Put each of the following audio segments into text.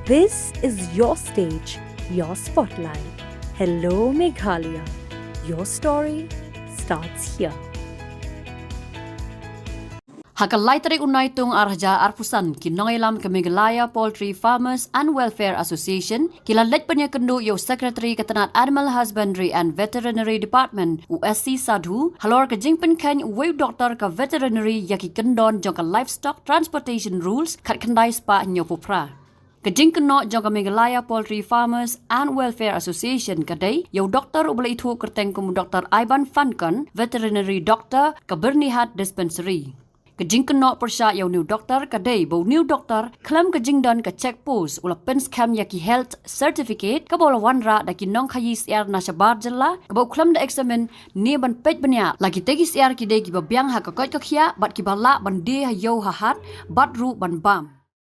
This is your stage, your spotlight. Hello, Meghalaya. Your story starts here. Hakalai tarik unai tung arja arpusan kinongailam ke Meghalaya Poultry Farmers and Welfare Association kilalet penyakendu yo Secretary Ketenat Animal Husbandry and Veterinary Department USC Sadhu halor ke jingpen kan weu doktor ke veterinary yaki kendon jong ke livestock transportation rules kat kendai spa nyopopra. Kejing kena jangka Meghalaya Poultry Farmers and Welfare Association kadai yau doktor ubala itu kerteng kum Dr. Ivan Fankan, veterinary doctor ke Bernihat Dispensary. Kejing kena persya yau new doktor kadai bau new doktor klaim kejing dan ke check post ula pens kam yaki health certificate ke bola wanra daki nong khayis air nasyabar jela ke bau klaim da examen ni ban pej benya lagi tegis air kidai ki babiang ha kakot kakhia bat ki bala ban de yau hahat bat ru ban bam.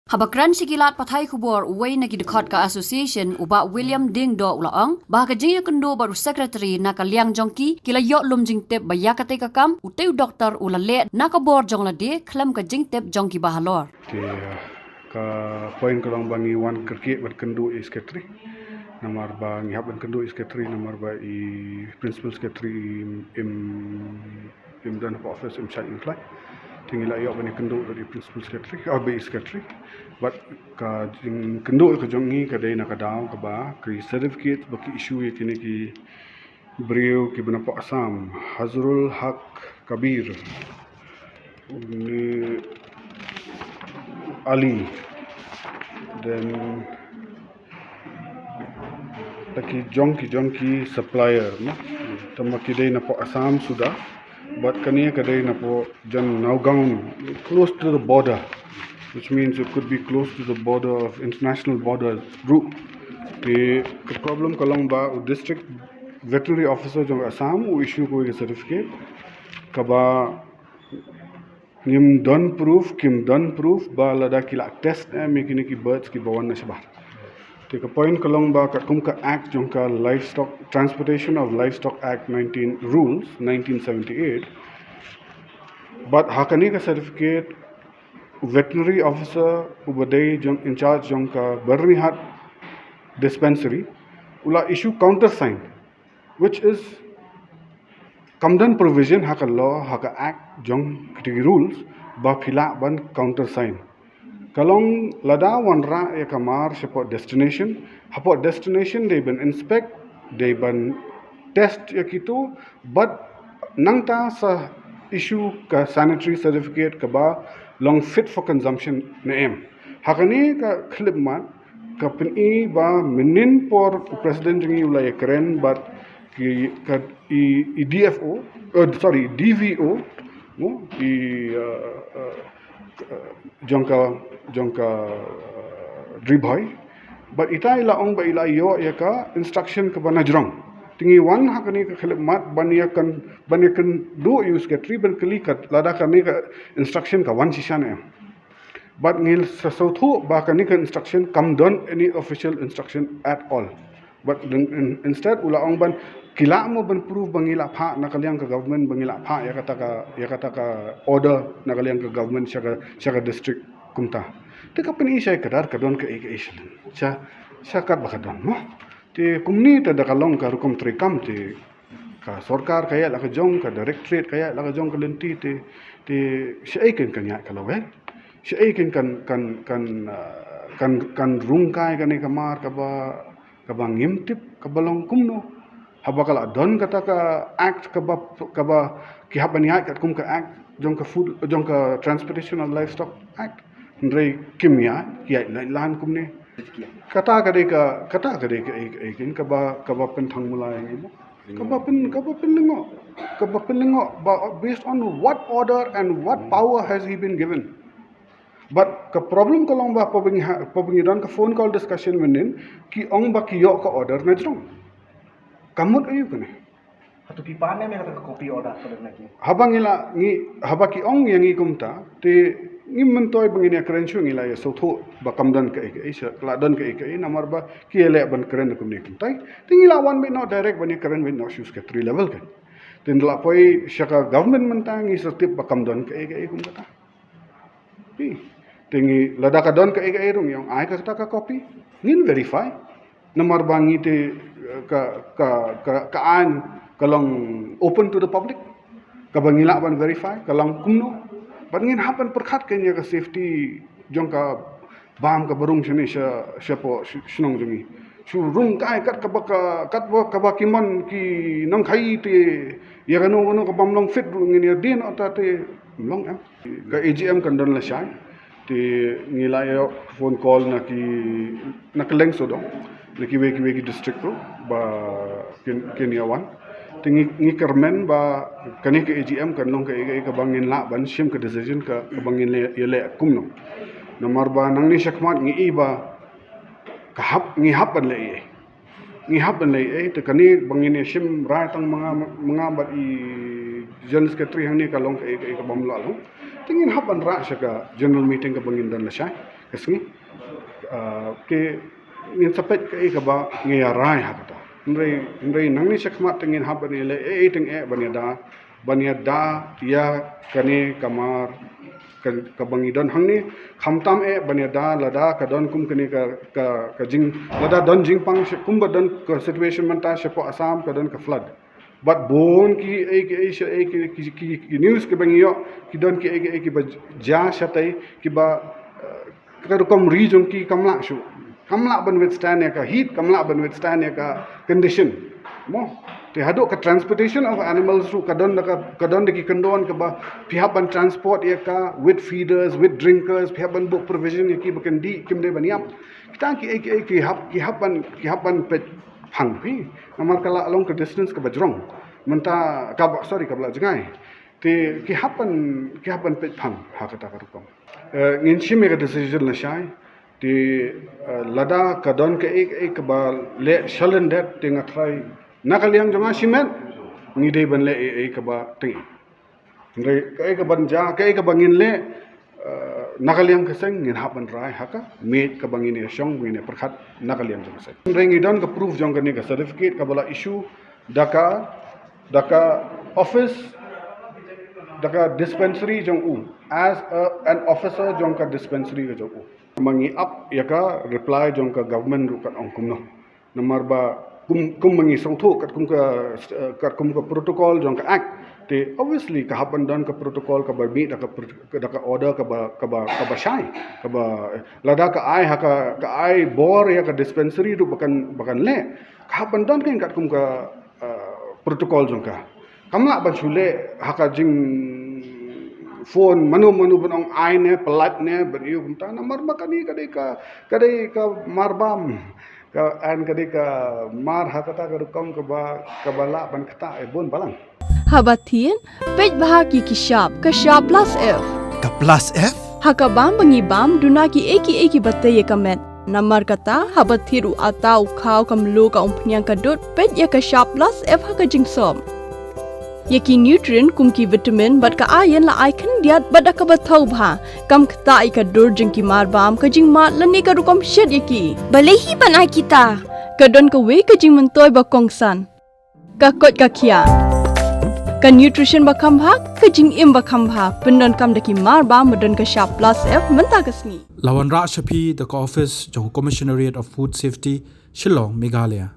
Habakran sikilat pathai kubor uway na kidekot ka association uba William Ding do ulaang bah kajing kendo baru secretary na kaliang jongki kila yok lum jing tep baya kate kakam uteu doktor ulale na kabor jong lade klam kajing tep jongki bahalor. Ka poin kalong bangi wan kerki bat kendo secretary namar bangi hab ban kendo secretary namar ba I principal secretary im dan office im site infly tinggal ayok bani kendo dari principal secretary be secretary but ka jing kendo ka jongi ka dai na ka daw ka ba ki certificate baki issue ye kini ki brio ki bana pa Assam Hazrul Haq Kabir ni Ali then taki jonki supplier no tamaki dai na pa Assam sudah but kaniya kadai na po jan Nagaon close to the border, which means it could be close to the border of international border route. The problem kalong ba district veterinary officer jong Assam who issue ko certificate kaba kim done proof ba lada kila test mekini ki birds ki bawan na sabar. Take a point kalong ba kumka act jongka livestock transportation of livestock act 19 rules 1978 but hakani ka certificate veterinary officer ubadai jong in charge jongka Bernihat Dispensary ula issue countersign which is kamdan provision haka law haka act jong kiti rules ba phila ban countersign kalong lada wanra ya kamar support destination they ban inspect they ban test ya kitu but nangta sa issue ka sanitary certificate ka ba long fit for consumption na hakani ka klipmat ka pini ba minin por president ngi ulay kren but ki ka I DFO DVO no jongka dribhoy but ita ila ong ba ila yo ya ka instruction ka banajrong tingi wan hakani ka khelep mat baniakan do use ka ban kali ka lada kani ka instruction ka wan sishan but ngil sa sauthu ba kani ka instruction come done any official instruction at all but instead ula ong ban kila mo ban proof bangila pha nakaliang ka government bangila pha ya kata ka order nakaliang ka government siya district kumta teka pini siya kadar kadon ka islan siya kat bakadon mo ti kumni ta dakalong ka rukom trikam ti ka sarkar kaya la ka jong ka directorate kaya la ka jong ka lenti ti siya ikin kanya kalawel siya ikin kan rungkai kani kamar ka ba ngimtip ka balong kumno habakala don kata ka act ka ba ki habani kat kum ka act jong ka transportation of livestock act ndrei kimya ki lan kum ne kata ka ikin ka ba penthang mulai ngi ka ba penlingo based on what order and what power has he been given but ka problem kalong ba pabingi don ka phone call discussion menin ki ong ba ki yo ka order na jong kamot ayu kene atau pipane me kata kopi order pada naki habangila ngi habaki ong yang ngi kumta te ngi mentoy bangini krenchu ngi la so tho ba kamdan ka ek isa kladan ka ek namar ba ki ele ban kren kum ni kumtai tingila one be not direct bani kren be no shoes ka 3 level kan tin la poi shaka government mentangi so tip ba kamdan ka ek kum kata pi Tingi lada ka don ka erong yang ai ka kata ka kopi ngin verify nomor bangi te ka an kalong open to the public ka bangila ban verify kalong kumno ban ngin hapan perkhat kenya ka safety jong ka bam ka barung sini syapo snong jungi su rung kai kat ka ba kimon ki nang khai te ya kanu ka bamlong fit ngin ya din ata te long am ka AGM kan don la shai ti ngilay phone call na nakaleng so dong naki district ko ba Kenyawan tingi ngi kermen ba kani ke AGM kan long ka bangin la ban sim ka decision ka bangin le kumno nomor ba nang ni shakmat ngi ba ka ngi ban le te kani bangin sim ra tang mga ba i general secretary hang ni ka long ka bam la long tingin hapan ra siya ka general meeting ka bangin dan la siya kasi ke ngin sapet ka ba ngayaray ha kata ndray nang ni siya kmat tingin hapan ile ting banyada ya kani kamar ka bangidan hang ni khamtam banyada lada ka don kum kani ka jing lada don jing pang kum ba don ka situation manta siya po Assam ka don ka flood but bon ki news ke bangiyo ki don ki ba ja shatai ki ba karukom region ki kamla ban withstand ka heat kamla ban withstand ka condition mo te hado ka transportation of animals ru kadon ki kandon ka ba pihak ban transport ka with feeders with drinkers pihak ban book provision ki bakan di kimde baniam kita ki hap ban pet phang phi namar kala along ka distance ka bajrong menta ka bala jangai te ki hapan pet phang ha kata ka rukom ngin chime ka decision la shai te lada ka don ka ek ba le shalen that te ngatrai nakaliang janga simen ngi dei ban le ka ba ting ngai ka ban ja ka bangin le nakaliang kaseng ngin hapan rai haka meet ka bangin e shong ngin perkhat nakaliang jang se ngi don ka proof jong ka ni ka certificate ka bala issue daka office daka dispensary jong as an officer jong ka dispensary jong mangi up ya ka reply jong ka government ru kat ong kumno nomor ba kum mangi songtho kat kum ka protocol jong ka act te obviously ka hapan don ka protocol ka ba meet daka order ka ba shai ka ba lada ka ai bor ya ka dispensary ru bakan le ka hapan don kat kum ka protokol jong ka kamla ban chule haka jing phone manu banong ai ne pelat ne beriu kumta namar makani kadai ka marbam ka an kadai ka mar hakata ka rukam ka bala ban kata bon balang habatin pej bahaki ki shop plus f ka plus f haka bam bangi bam duna ki eki batte kamet namar kata habathiru atau khau kamlu ka umpnyang ka dot pej ya ka shop plus f haka jingsom yaki nutrient kumki vitamin bat ka iron la icon diat bada ka bathau bha kam khta ai ka dur jingki mar bam ka jing ma lani ka rukom shed yaki balehi banai kita ka don ka we ka jing mentoy ba kongsan ka kot ka khia ka nutrition ba kham bha ka jing im ba kham bha pendon kam daki mar bam modon ka sharp plus f menta kasni Lawan Ra Shapi the office jo Commissionariat of Food Safety Shillong Meghalaya